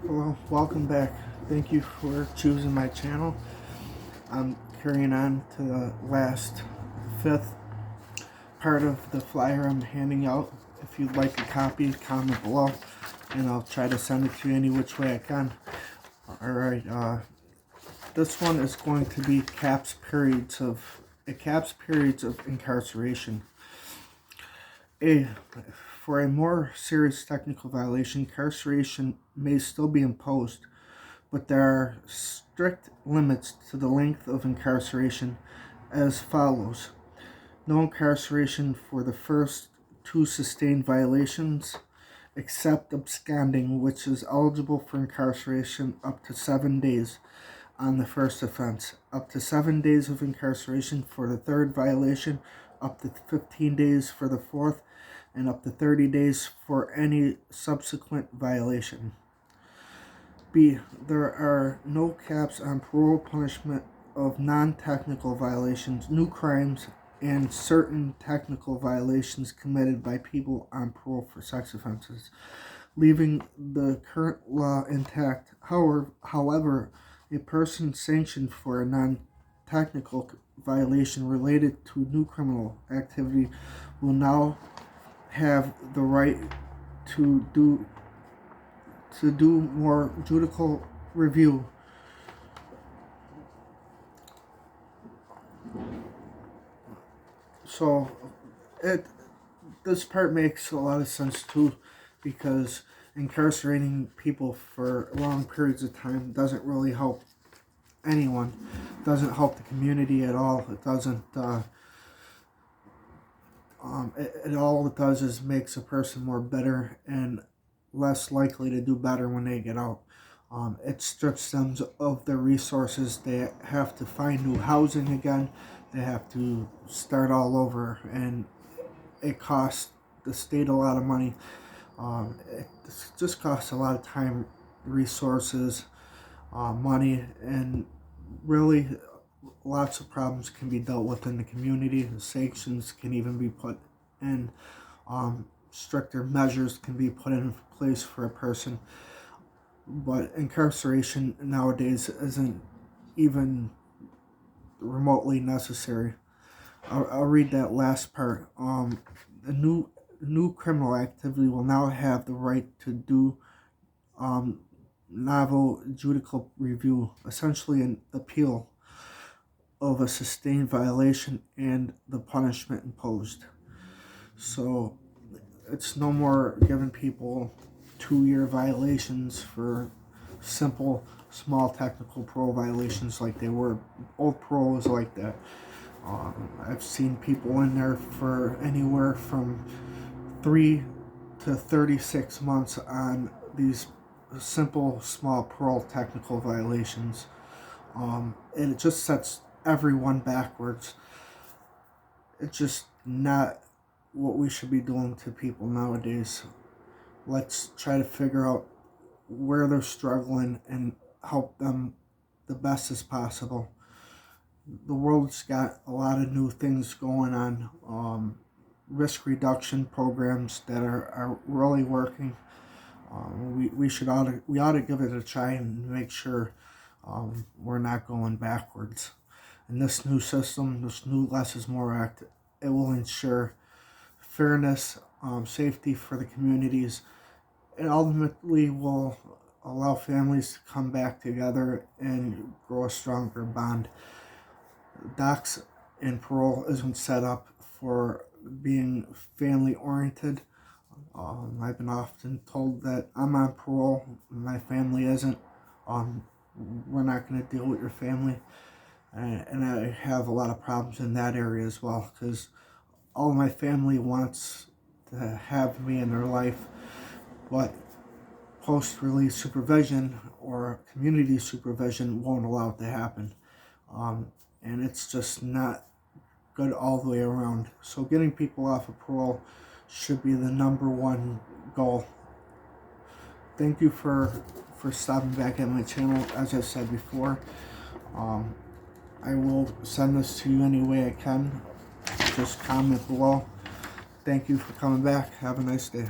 Well, welcome back. Thank you for choosing my channel. I'm carrying on to the last fifth part of the flyer I'm handing out. If you'd like a copy, comment below and I'll try to send it to you any which way I can. Alright, this one is going to be caps periods of incarceration. For a more serious technical violation, incarceration may still be imposed, but there are strict limits to the length of incarceration as follows. No incarceration for the first two sustained violations, except absconding, which is eligible for incarceration up to 7 days on the first offense, up to 7 days of incarceration for the third violation, up to 15 days for the fourth, and up to 30 days for any subsequent violation. B. There are no caps on parole punishment of non-technical violations, new crimes, and certain technical violations committed by people on parole for sex offenses, leaving the current law intact. However, a person sanctioned for a non-technical violation related to new criminal activity will now have the right to do more judicial review. So this part makes a lot of sense too, because incarcerating people for long periods of time doesn't really help anyone. It doesn't help the community at all. It doesn't all it does is makes a person more bitter and less likely to do better when they get out. It strips them of their resources. They have to find new housing again. They have to start all over, and it costs the state a lot of money. It just costs a lot of time, resources, money, and really lots of problems can be dealt with in the community. The sanctions can even be put in. Stricter measures can be put in place for a person. But incarceration nowadays isn't even remotely necessary. I'll read that last part. A new criminal activity will now have the right to do novel judicial review, essentially an appeal of a sustained violation and the punishment imposed. So it's no more giving people 2-year violations for simple, small technical parole violations like they were. Old parole was like that. I've seen people in there for anywhere from 3 to 36 months on these simple, small parole technical violations. And it just sets everyone backwards. It's just not what we should be doing to people nowadays. Let's try to figure out where they're struggling and help them the best as possible. The world's got a lot of new things going on. Risk reduction programs that are really working. We ought to give it a try and make sure we're not going backwards. And this new system, this new Less is More Act, it will ensure fairness, safety for the communities, and ultimately will allow families to come back together and grow a stronger bond. Docs and parole isn't set up for being family oriented. I've been often told that I'm on parole, my family isn't. We're not going to deal with your family. And I have a lot of problems in that area as well, because all my family wants to have me in their life, but post-release supervision or community supervision won't allow it to happen. And it's just not good all the way around. So getting people off of parole should be the #1 goal. Thank you for stopping back at my channel. As I said before, I will send this to you any way I can. Just comment below. Thank you for coming back. Have a nice day.